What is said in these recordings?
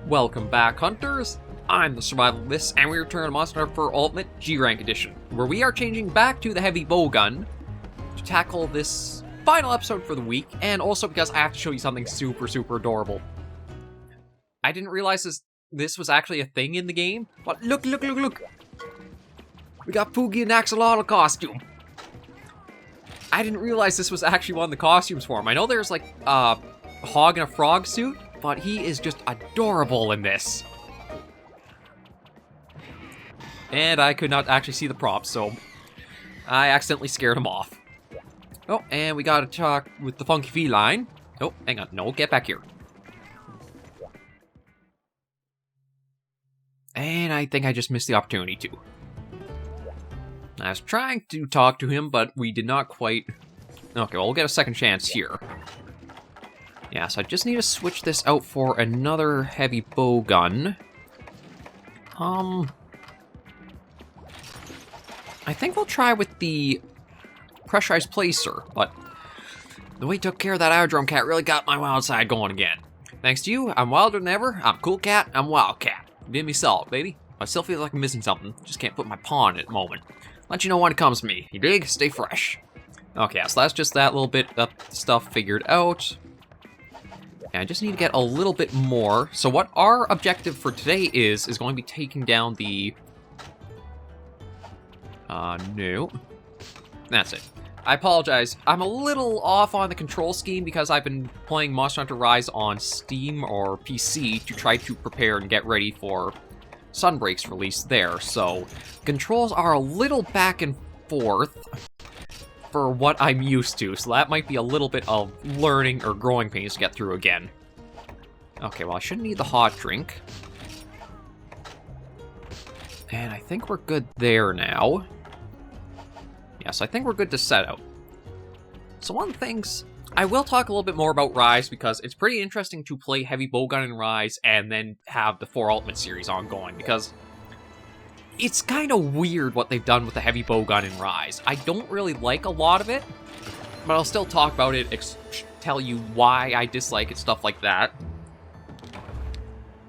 Welcome back, Hunters! I'm the SurvivalVis, and we return to Monster Hunter 4 Ultimate G-Rank Edition, where we are changing back to the heavy bowgun to tackle this final episode for the week, and also because I have to show you something super adorable. I didn't realize this was actually a thing in the game, but look! We got Poogie and Axolotl costume! I didn't realize this was actually one of the costumes for him. I know there's like a hog in a frog suit, but he is just adorable in this. And I could not actually see the props, so I accidentally scared him off. Oh, and we gotta talk with the funky feline. Oh, hang on. No, get back here. And I think I just missed the opportunity to. I was trying to talk to him, but we did not quite... Okay, well, we'll get a second chance here. Yeah, so I just need to switch this out for another heavy bowgun. I think we'll try with the pressurized placer, but the way he took care of that aerodrome cat really got my wild side going again. Thanks to you, I'm wilder than ever. I'm cool cat, I'm wild cat. Give me salt, baby. I still feel like I'm missing something. Just can't put my paw on it at the moment. Let you know when it comes to me. You dig? Stay fresh. Okay, so that's just that little bit of stuff figured out. And I just need to get a little bit more. So what our objective for today is going to be taking down the... no. That's it. I apologize. I'm a little off on the control scheme because I've been playing Monster Hunter Rise on Steam or PC to try to prepare and get ready for Sunbreak's release there. So controls are a little back and forth for what I'm used to, so that might be a little bit of learning or growing pains to get through again. Okay, well, I shouldn't need the hot drink. And I think we're good there now. Yes, I think we're good to set out. So one of the things, I will talk a little bit more about Rise, because it's pretty interesting to play heavy bowgun in Rise and then have the 4 Ultimate series ongoing, because it's kind of weird what they've done with the heavy bowgun in Rise. I don't really like a lot of it, but I'll still talk about it, tell you why I dislike it, stuff like that.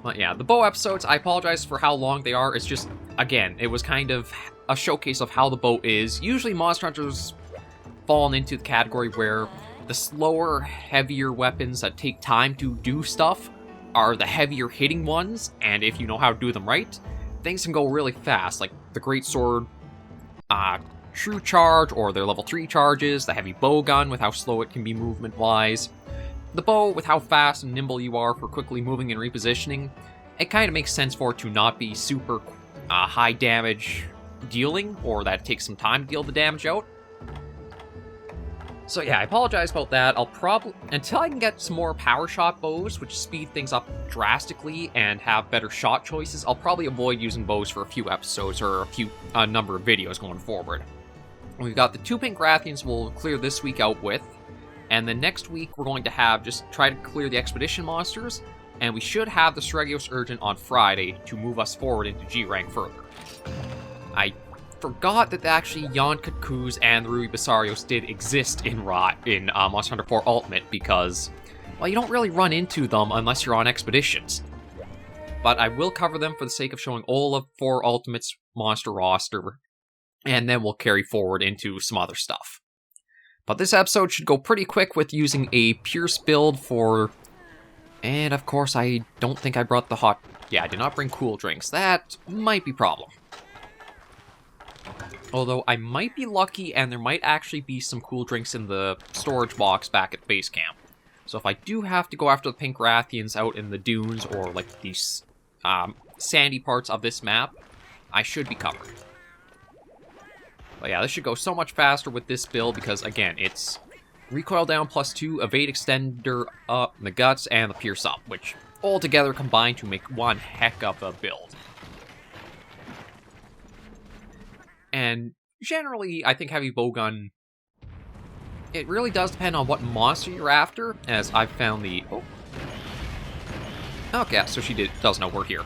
But yeah, the bow episodes, I apologize for how long they are. It's just, again, it was kind of a showcase of how the bow is. Usually Monster Hunter's fallen into the category where the slower, heavier weapons that take time to do stuff are the heavier hitting ones, and if you know how to do them right, things can go really fast, like the Great Sword True Charge, or their level 3 charges, the heavy bowgun with how slow it can be movement-wise, the bow with how fast and nimble you are for quickly moving and repositioning. It kind of makes sense for it to not be super high damage dealing, or that it takes some time to deal the damage out. So yeah, I apologize about that. I'll probably, until I can get some more power shot bows, which speed things up drastically and have better shot choices, I'll probably avoid using bows for a few episodes or a number of videos going forward. We've got the 2 Pink Rathians we'll clear this week out with, and then next week we're going to have just try to clear the expedition monsters, and we should have the Sregios Urgent on Friday to move us forward into G-Rank further. I forgot that actually Yon Kutkus and the Ruby Basarios did exist in Monster Hunter 4 Ultimate, because, well, you don't really run into them unless you're on expeditions. But I will cover them for the sake of showing all of 4 Ultimate's monster roster, and then we'll carry forward into some other stuff. But this episode should go pretty quick with using a Pierce build for... And of course, I don't think I brought the hot... Yeah, I did not bring cool drinks. That might be a problem. Although I might be lucky and there might actually be some cool drinks in the storage box back at base camp. So if I do have to go after the Pink Rathians out in the dunes or like these sandy parts of this map, I should be covered. But yeah, this should go so much faster with this build because, again, it's recoil down +2, evade extender up, the guts, and the pierce up, which all together combine to make one heck of a build. And generally, I think heavy bowgun, it really does depend on what monster you're after, as I've found the... Oh. Okay, so she does know we're here.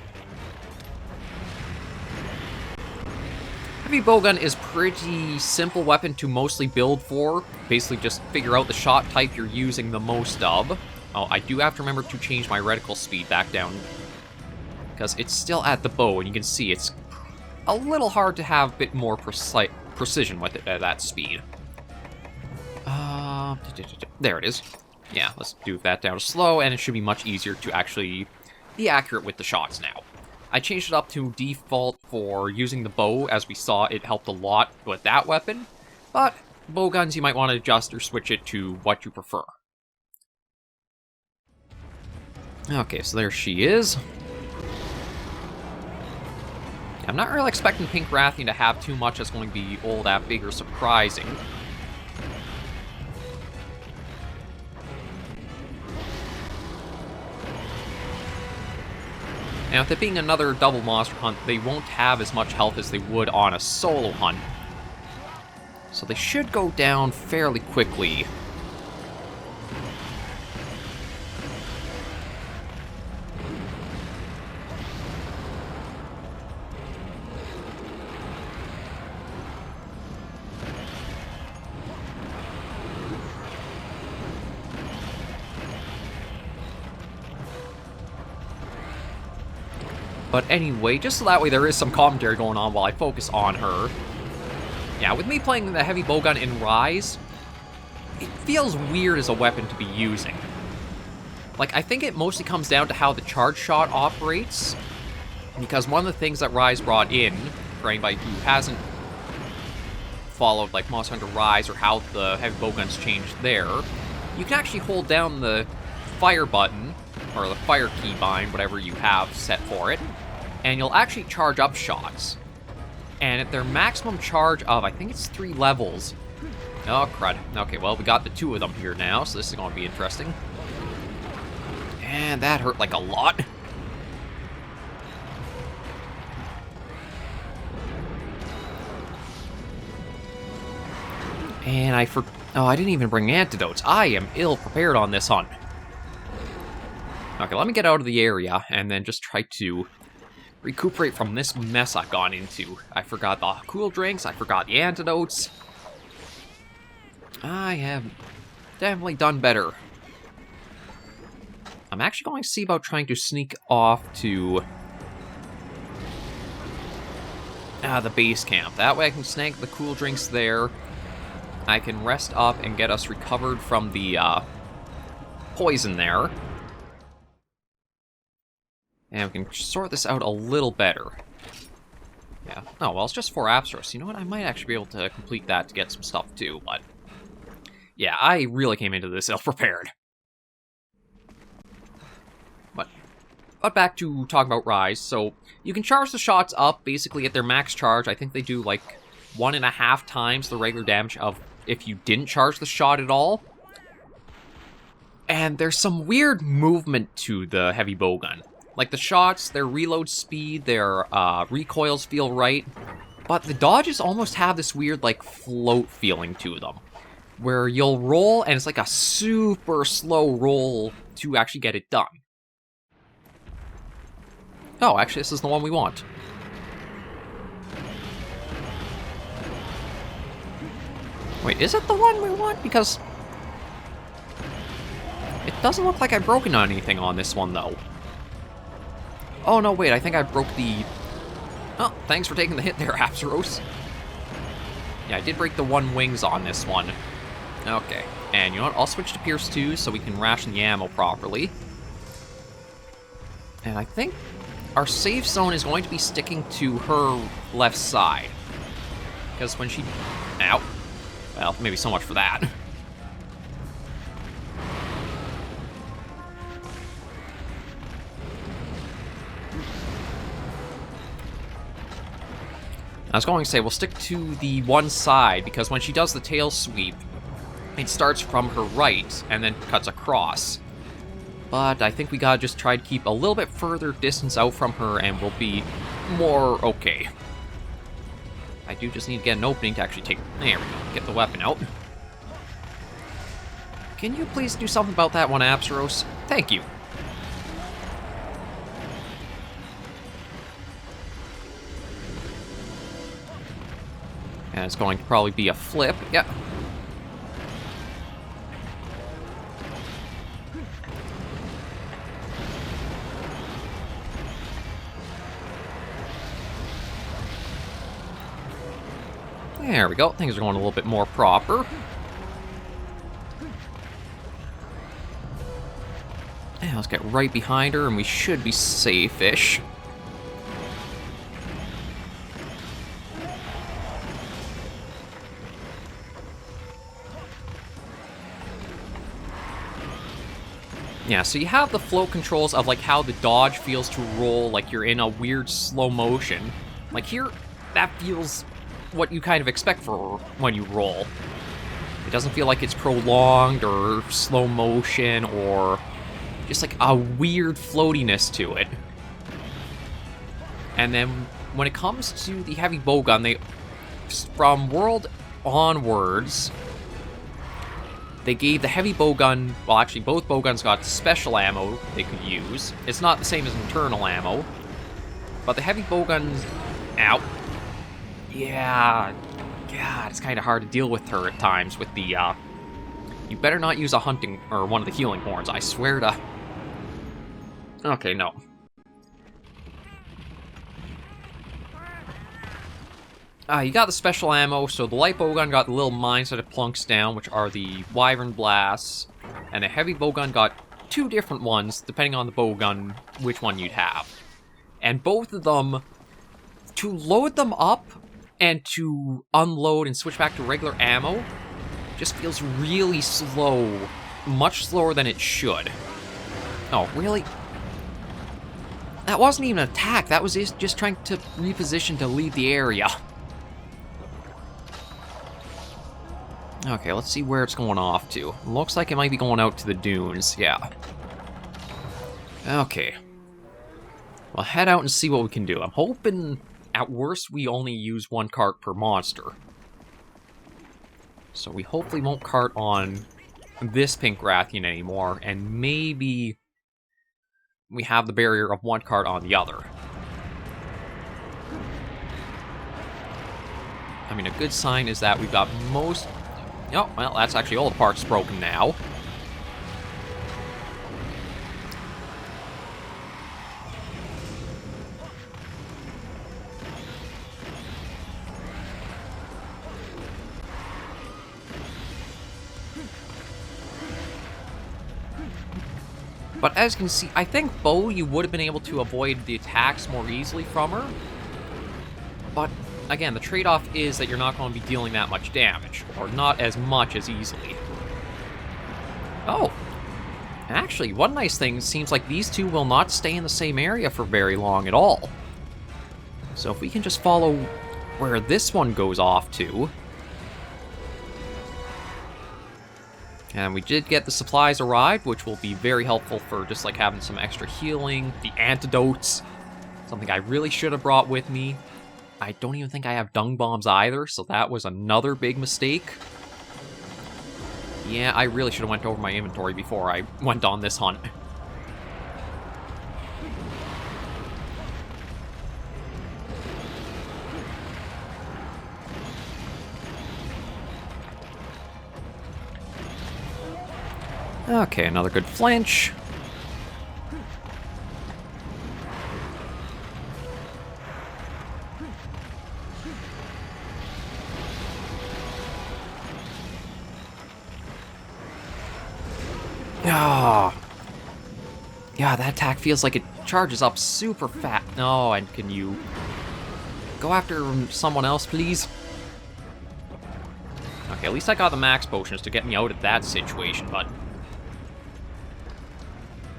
Heavy bowgun is pretty simple weapon to mostly build for. Basically just figure out the shot type you're using the most of. Oh, I do have to remember to change my reticle speed back down because it's still at the bow, and you can see it's a little hard to have a bit more precision with it at that speed. There it is. Yeah, let's do that down to slow, and it should be much easier to actually be accurate with the shots now. I changed it up to default for using the bow, as we saw it helped a lot with that weapon, but bow guns you might want to adjust or switch it to what you prefer. Okay, so there she is. I'm not really expecting Pink Rathian to have too much that's going to be all that big or surprising. Now, with it being another double monster hunt, they won't have as much health as they would on a solo hunt. So they should go down fairly quickly. But anyway, just so that way there is some commentary going on while I focus on her. Yeah, with me playing the heavy bowgun in Rise, it feels weird as a weapon to be using. Like, I think it mostly comes down to how the charge shot operates, because one of the things that Rise brought in, for anybody who hasn't followed, like, Monster Hunter Rise or how the heavy bowguns changed there, you can actually hold down the fire button, or the fire keybind, whatever you have set for it, and you'll actually charge up shots. And at their maximum charge of, I think it's 3 levels. Oh, crud. Okay, well, we got the 2 of them here now, so this is going to be interesting. And that hurt like a lot. And oh, I didn't even bring antidotes. I am ill prepared on this hunt. Okay, let me get out of the area and then just try to recuperate from this mess I've gone into. I forgot the cool drinks, I forgot the antidotes. I have definitely done better. I'm actually going to see about trying to sneak off to the base camp. That way I can snag the cool drinks there. I can rest up and get us recovered from the poison there. And we can sort this out a little better. Yeah. Oh, well, it's just 4 Apsaros. You know what? I might actually be able to complete that to get some stuff, too, but... yeah, I really came into this ill-prepared. But back to talk about Rise. So, you can charge the shots up, basically, at their max charge. I think they do, like, 1.5 times the regular damage of if you didn't charge the shot at all. And there's some weird movement to the heavy bowgun. Like, the shots, their reload speed, their recoils feel right, but the dodges almost have this weird, like, float feeling to them, where you'll roll, and it's like a super slow roll to actually get it done. Oh, actually, this is the one we want. Wait, is it the one we want? Because it doesn't look like I've broken anything on this one, though. Oh, no, wait, I think I broke the... oh, thanks for taking the hit there, Apsaros. Yeah, I did break the 1 wings on this one. Okay, and you know what? I'll switch to Pierce 2 so we can ration the ammo properly. And I think our safe zone is going to be sticking to her left side. Because when she... ow. Well, maybe so much for that. I was going to say, we'll stick to the one side, because when she does the tail sweep, it starts from her right, and then cuts across. But I think we gotta just try to keep a little bit further distance out from her, and we'll be more okay. I do just need to get an opening to actually take... there we go, get the weapon out. Can you please do something about that one, Apsaros? Thank you. And it's going to probably be a flip. Yeah. There we go. Things are going a little bit more proper. Yeah, let's get right behind her, and we should be safe-ish. Yeah, so you have the float controls of, like, how the dodge feels to roll, like you're in a weird slow motion. Like, here, that feels what you kind of expect for when you roll. It doesn't feel like it's prolonged or slow motion or just, like, a weird floatiness to it. And then, when it comes to the heavy bowgun, from World onwards, they gave the heavy bowgun, well, actually, both bowguns got special ammo they could use. It's not the same as internal ammo. But the heavy bowguns... Ow. Yeah. God, it's kind of hard to deal with her at times with the, You better not use a hunting... or one of the healing horns, I swear to... Okay, no. You got the special ammo, so the light bowgun got the little mines that it plunks down, which are the wyvern blasts, and the heavy bowgun got two different ones, depending on the bowgun, which one you'd have. And both of them, to load them up and to unload and switch back to regular ammo, just feels really slow, much slower than it should. Oh, really? That wasn't even an attack, that was just trying to reposition to leave the area. Okay, let's see where it's going off to. Looks like it might be going out to the dunes, yeah. Okay. We'll head out and see what we can do. I'm hoping, at worst, we only use one cart per monster. So we hopefully won't cart on this Pink Rathian anymore, and maybe we have the barrier of one cart on the other. I mean, a good sign is that we've got most... Oh, well, that's actually all the parts broken now. But as you can see, I think Bo, you would have been able to avoid the attacks more easily from her. But again, the trade-off is that you're not going to be dealing that much damage, or not as much as easily. Oh, actually, one nice thing seems like these two will not stay in the same area for very long at all. So if we can just follow where this one goes off to... And we did get the supplies arrived, which will be very helpful for just like having some extra healing, the antidotes, something I really should have brought with me. I don't even think I have dung bombs either, so that was another big mistake. Yeah, I really should have went over my inventory before I went on this hunt. Okay, another good flinch. Ah, yeah, that attack feels like it charges up super fast. No, and can you go after someone else, please? Okay, at least I got the max potions to get me out of that situation, but...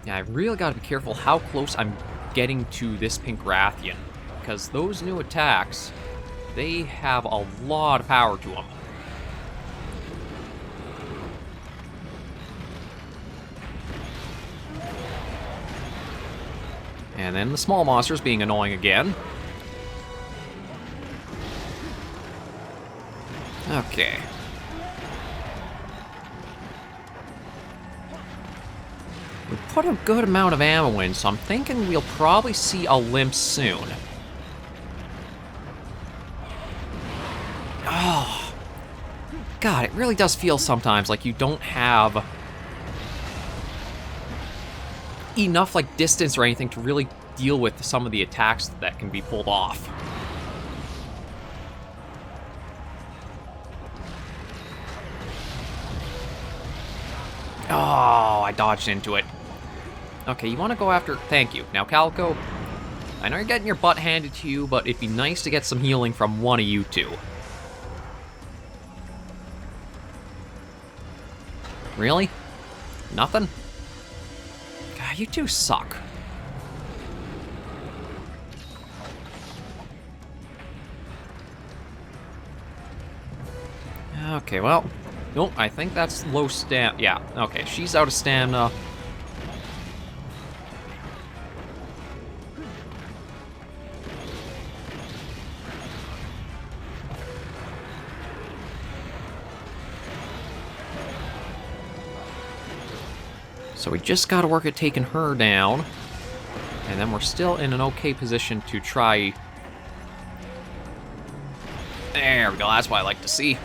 Yeah, I really gotta be careful how close I'm getting to this Pink Rathian, because those new attacks, they have a lot of power to them. And then the small monsters being annoying again. Okay. We put a good amount of ammo in, so I'm thinking we'll probably see a limp soon. Oh. God, it really does feel sometimes like you don't have enough like distance or anything to really deal with some of the attacks that can be pulled off. Oh, I dodged into it. Okay, you want to go after... Thank you. Now, Calico, I know you're getting your butt handed to you, but it'd be nice to get some healing from one of you two. Really? Nothing? God, you two suck. Okay, well... Nope, I think that's low stam... Yeah, okay, she's out of stamina. So we just gotta work at taking her down. And then we're still in an okay position to try... There we go, that's what I like to see.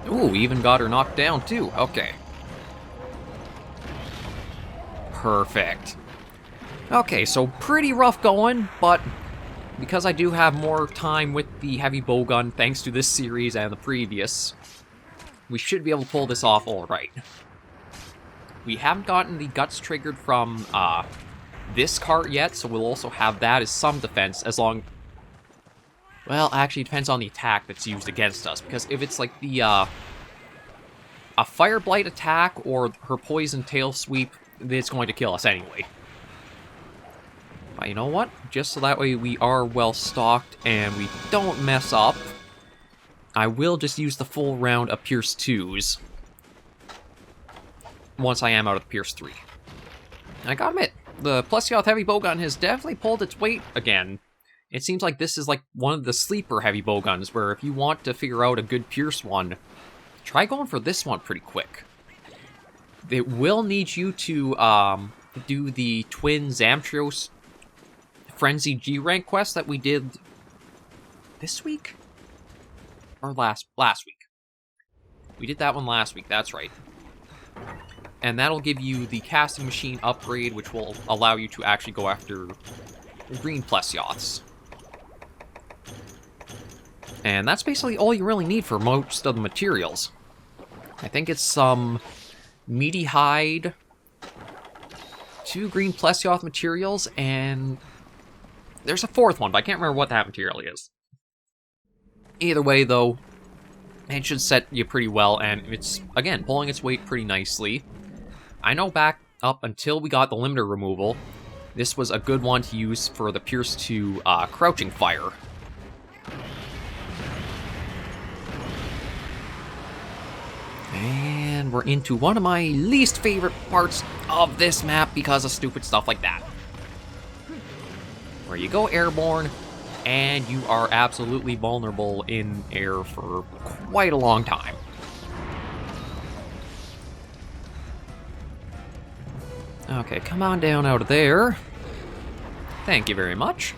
Ooh, we even got her knocked down too. Okay. Perfect. Okay, so pretty rough going, but because I do have more time with the heavy bowgun, thanks to this series and the previous, we should be able to pull this off all right. We haven't gotten the guts triggered from this cart yet, so we'll also have that as some defense, as long... Well, actually, it depends on the attack that's used against us, because if it's like the, a Fire Blight attack or her Poison Tail Sweep, it's going to kill us anyway. But you know what? Just so that way we are well stocked and we don't mess up, I will just use the full round of Pierce 2s once I am out of Pierce 3. And I gotta admit, the plus health heavy bowgun has definitely pulled its weight again. It seems like this is like one of the sleeper heavy bowguns, where if you want to figure out a good Pierce one, try going for this one pretty quick. It will need you to do the twin Zamtrios Frenzy G rank quest that we did this week? Or last week. We did that one last week, that's right. And that'll give you the casting machine upgrade, which will allow you to actually go after green plesioths. And that's basically all you really need for most of the materials. I think it's some meaty hide, 2 green plesioth materials, and there's a 4th one, but I can't remember what that material is. Either way, though, it should set you pretty well, and it's, again, pulling its weight pretty nicely. I know back up until we got the limiter removal, this was a good one to use for the Pierce 2 crouching fire. And we're into one of my least favorite parts of this map because of stupid stuff like that. Where you go airborne, and you are absolutely vulnerable in air for quite a long time. Okay, come on down out of there. Thank you very much.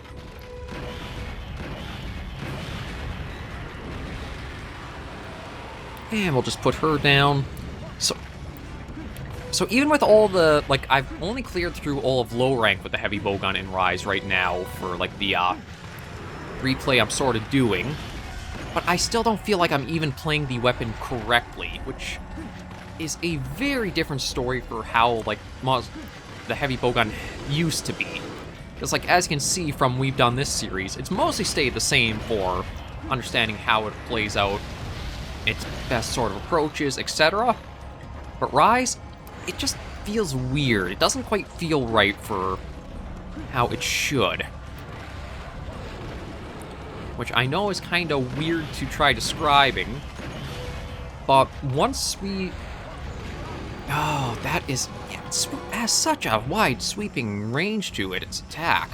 And we'll just put her down. So even with all the, like, I've only cleared through all of low rank with the heavy bowgun in Rise right now for, like, the replay I'm sort of doing. But I still don't feel like I'm even playing the weapon correctly, which is a very different story for how, like, the heavy bowgun used to be. Because, like, as you can see from we've done this series, it's mostly stayed the same for understanding how it plays out, its best sort of approaches, etc. But Rise, it just feels weird. It doesn't quite feel right for how it should. Which I know is kind of weird to try describing, but once we... Oh, that is... Yeah, it has such a wide sweeping range to it, its attack.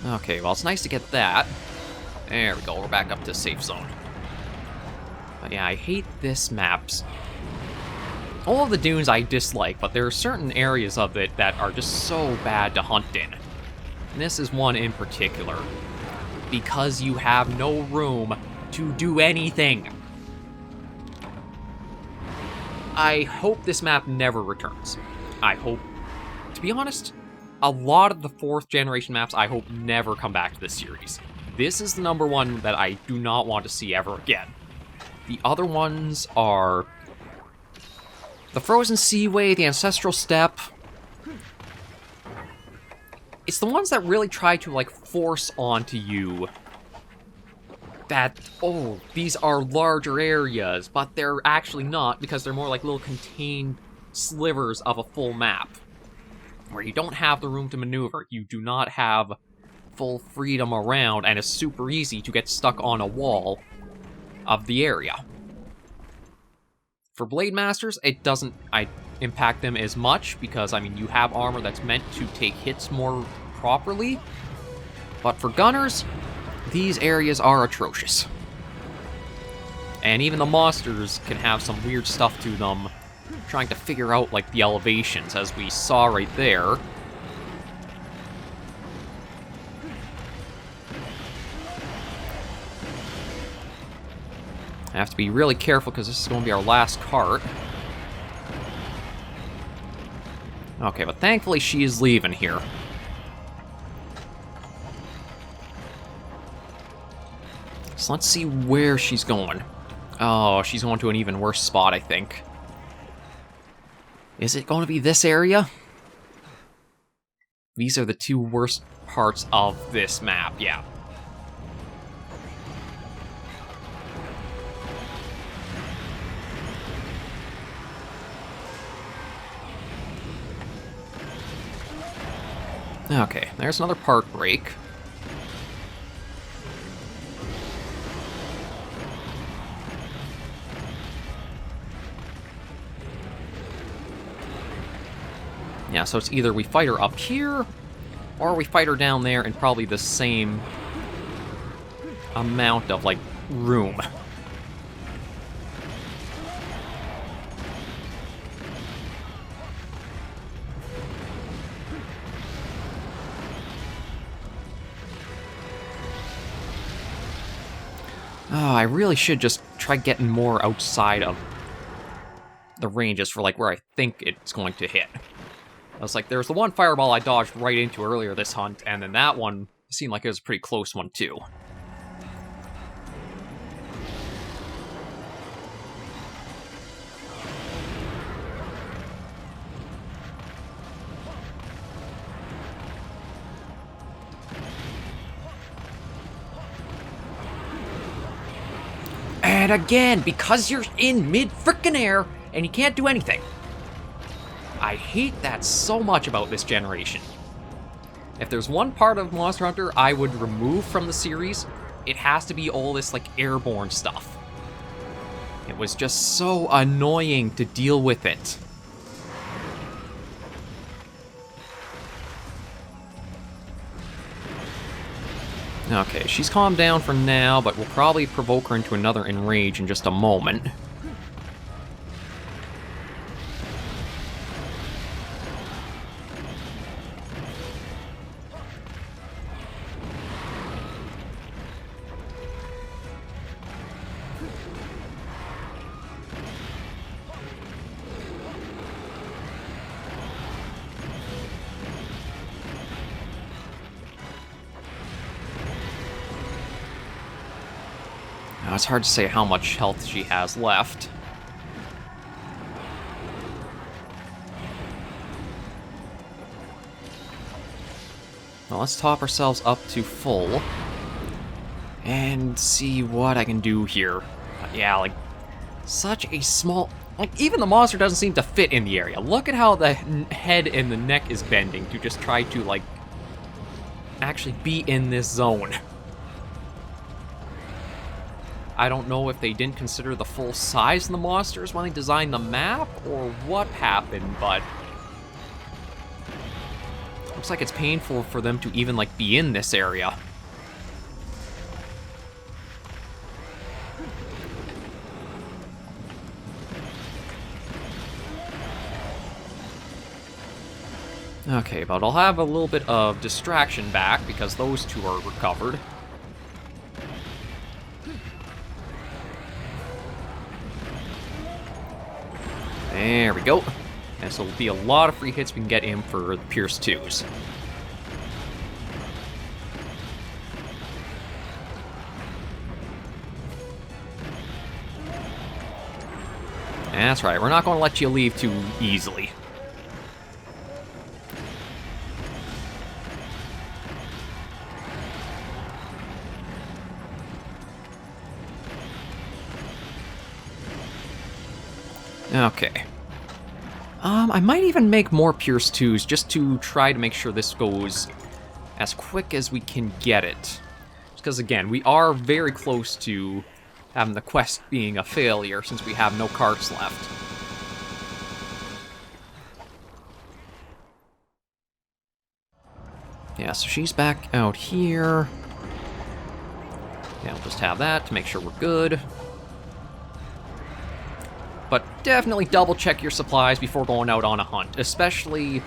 Okay, well, it's nice to get that. There we go, we're back up to safe zone. But yeah, I hate this map's. All of the dunes I dislike, but there are certain areas of it that are just so bad to hunt in. And this is one in particular. Because you have no room to do anything. I hope this map never returns. I hope, to be honest, a lot of the 4th generation maps I hope never come back to this series. This is the number one that I do not want to see ever again. The other ones are the Frozen Seaway, the Ancestral Steppe. It's the ones that really try to, like, force onto you that, oh, these are larger areas, but they're actually not, because they're more like little contained slivers of a full map, where you don't have the room to maneuver, you do not have full freedom around, and it's super easy to get stuck on a wall of the area. For Blade Masters, it doesn't impact them as much, because, I mean, you have armor that's meant to take hits more properly, but for Gunners, these areas are atrocious. And even the monsters can have some weird stuff to them, trying to figure out, like, the elevations, as we saw right there. I have to be really careful, because this is going to be our last cart. Okay, but thankfully she is leaving here. So let's see where she's going. Oh, she's going to an even worse spot, I think. Is it going to be this area? These are the 2 worst parts of this map, yeah. Okay, there's another part break. Yeah, so it's either we fight her up here, or we fight her down there in probably the same amount of, like, room. Oh, I really should just try getting more outside of the ranges for, like, where I think it's going to hit. I was like, there's the one fireball I dodged right into earlier this hunt, and then that one seemed like it was a pretty close one, too. And again, because you're in mid-frickin' air, and you can't do anything. I hate that so much about this generation. If there's one part of Monster Hunter I would remove from the series, it has to be all this, like, airborne stuff. It was just so annoying to deal with it. Okay, she's calmed down for now, but we'll probably provoke her into another enrage in just a moment. Now, it's hard to say how much health she has left. Now, let's top ourselves up to full. And see what I can do here. Yeah, like, such a small... Like, even the monster doesn't seem to fit in the area. Look at how the head and the neck is bending to just try to, like, actually be in this zone. I don't know if they didn't consider the full size of the monsters when they designed the map, or what happened, but... looks like it's painful for them to even, like, be in this area. Okay, but I'll have a little bit of distraction back, because those two are recovered. There we go. And so there'll be a lot of free hits we can get in for the Pierce 2s. That's right, we're not going to let you leave too easily. Okay. I might even make more Pierce 2s just to try to make sure this goes as quick as we can get it. Because again, we are very close to having the quest being a failure since we have no carts left. Yeah, so she's back out here. Yeah, we'll just have that to make sure we're good. But definitely double check your supplies before going out on a hunt, especially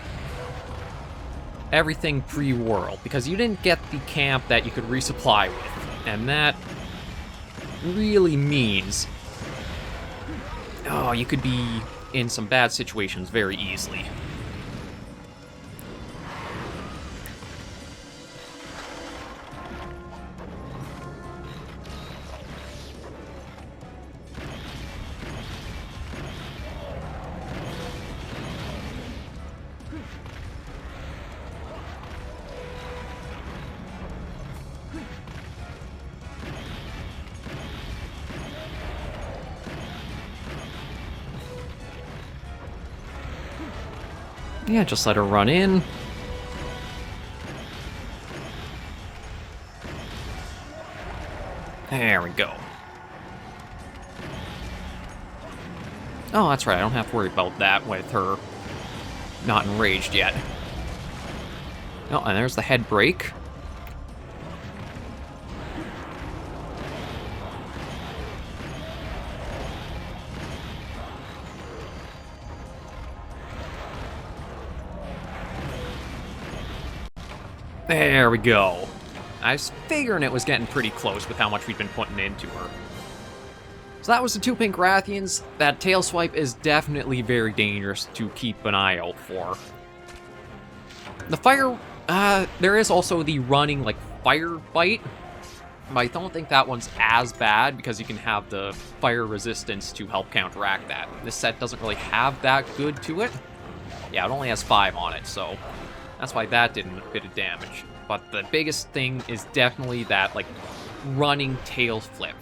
everything pre-world, because you didn't get the camp that you could resupply with, and that really means, oh, you could be in some bad situations very easily. Yeah, just let her run in. There we go. Oh, that's right, I don't have to worry about that with her not enraged yet. Oh, and there's the head break. There we go. I was figuring it was getting pretty close with how much we've been putting into her. So that was the 2 Pink Rathians. That tail swipe is definitely very dangerous to keep an eye out for. The fire, there is also the running, like, fire bite. But I don't think that one's as bad because you can have the fire resistance to help counteract that. This set doesn't really have that good to it. Yeah, it only has 5 on it, so that's why that did a bit of damage. But the biggest thing is definitely that, like, running tail flip.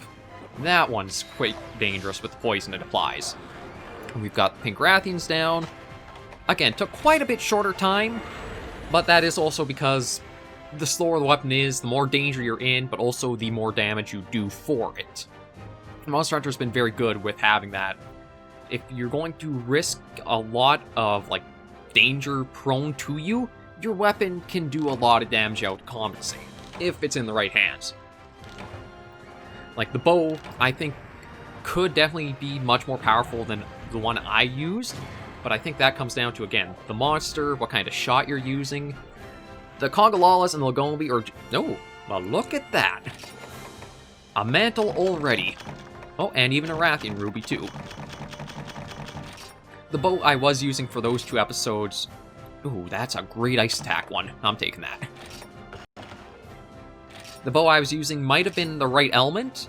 That one's quite dangerous with the poison it applies. And we've got Pink Rathians down. Again, took quite a bit shorter time, but that is also because the slower the weapon is, the more danger you're in, but also the more damage you do for it. Monster Hunter's been very good with having that. If you're going to risk a lot of, like, danger prone to you, your weapon can do a lot of damage out to compensate, if it's in the right hands. Like, the bow, I think, could definitely be much more powerful than the one I used, but I think that comes down to, again, the monster, what kind of shot you're using. The Kongalalas and the Lagombi are... Oh, well, look at that. A mantle already. Oh, and even a Rathian Ruby, too. The bow I was using for those 2 episodes... Ooh, that's a great ice attack one. I'm taking that. The bow I was using might have been the right element,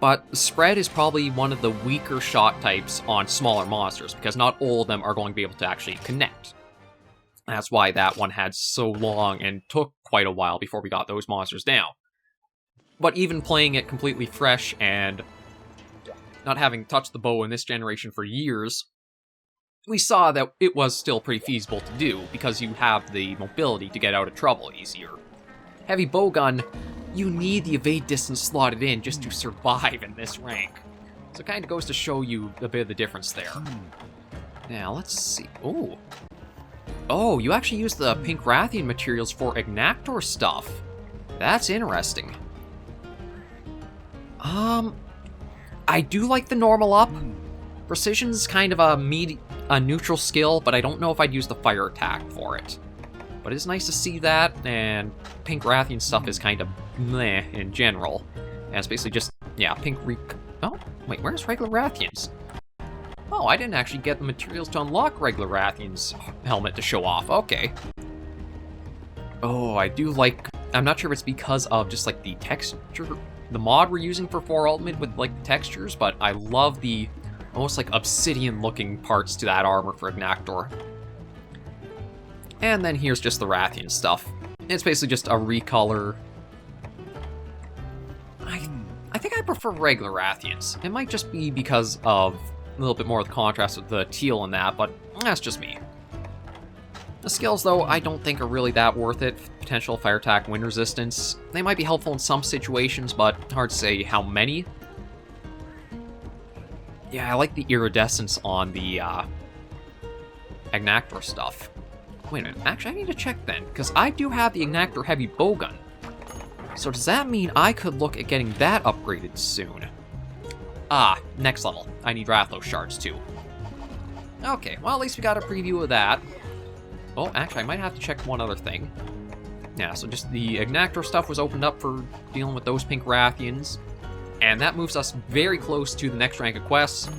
but the spread is probably one of the weaker shot types on smaller monsters, because not all of them are going to be able to actually connect. That's why that one had so long and took quite a while before we got those monsters down. But even playing it completely fresh and not having touched the bow in this generation for years, we saw that it was still pretty feasible to do, because you have the mobility to get out of trouble easier. Heavy bowgun, you need the evade distance slotted in just to survive in this rank. So it kind of goes to show you a bit of the difference there. Now, let's see. Oh. Oh, you actually use the Pink Rathian materials for Ignactor stuff. That's interesting. I do like the normal up. Precision's kind of a neutral skill, but I don't know if I'd use the fire attack for it. But it's nice to see that, and Pink Rathian stuff is kind of meh in general. And it's basically just, yeah, Oh, wait, where's regular Rathians? Oh, I didn't actually get the materials to unlock regular Rathian's helmet to show off. Okay. Oh, I do like... I'm not sure if it's because of just, like, the texture... The mod we're using for 4 Ultimate with, like, the textures, but I love the almost, like, obsidian-looking parts to that armor for Ignactor. And then here's just the Rathian stuff. It's basically just a recolor... I think I prefer regular Rathians. It might just be because of a little bit more of the contrast with the teal and that, but that's just me. The skills, though, I don't think are really that worth it. Potential fire attack, wind resistance. They might be helpful in some situations, but hard to say how many. Yeah, I like the iridescence on the Ignactor stuff. Wait a minute, actually I need to check then, because I do have the Ignactor heavy bowgun. So does that mean I could look at getting that upgraded soon? Ah, next level. I need Rathlos shards too. Okay, well at least we got a preview of that. Oh, actually I might have to check one other thing. Yeah, so just the Ignactor stuff was opened up for dealing with those Pink Rathians. And that moves us very close to the next rank of quests.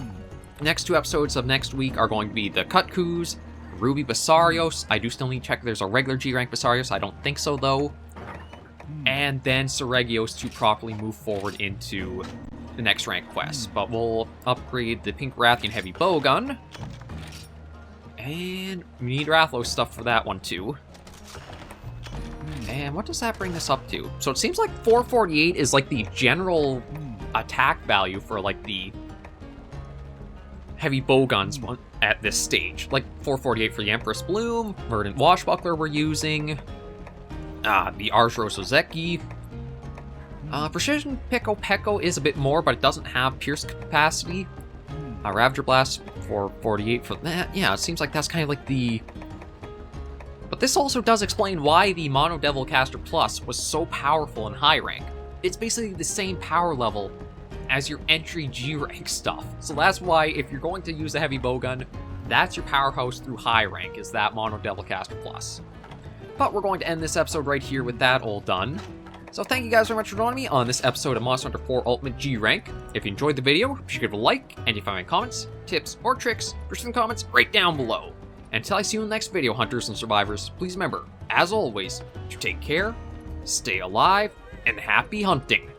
The next 2 episodes of next week are going to be the Kutkus, Ruby Basarios. I do still need to check if there's a regular G-rank Basarios. I don't think so, though. And then Seregios to properly move forward into the next rank quest. But we'll upgrade the Pink Rathian heavy bowgun. And we need Rathlos stuff for that one, too. And what does that bring us up to? So it seems like 448 is like the general attack value for like the heavy bowguns at this stage. Like 448 for the Empress Bloom, Verdant Washbuckler we're using, the Arzros Ozeki. Precision Peko Peko is a bit more, but it doesn't have Pierce capacity. Ravager Blast 448 for that. Yeah, it seems like that's kind of like the... But this also does explain why the Mono Devil Caster Plus was so powerful in high rank. It's basically the same power level as your entry G rank stuff. So that's why if you're going to use a heavy bowgun, that's your powerhouse through high rank, is that Mono Devil Caster Plus. But we're going to end this episode right here with that all done. So thank you guys very much for joining me on this episode of Monster Hunter 4 Ultimate G Rank. If you enjoyed the video, be sure to give it a like, and if you have any comments, tips, or tricks, push them in the comments right down below. And until I see you in the next video, Hunters and Survivors, please remember, as always, to take care, stay alive, and happy hunting.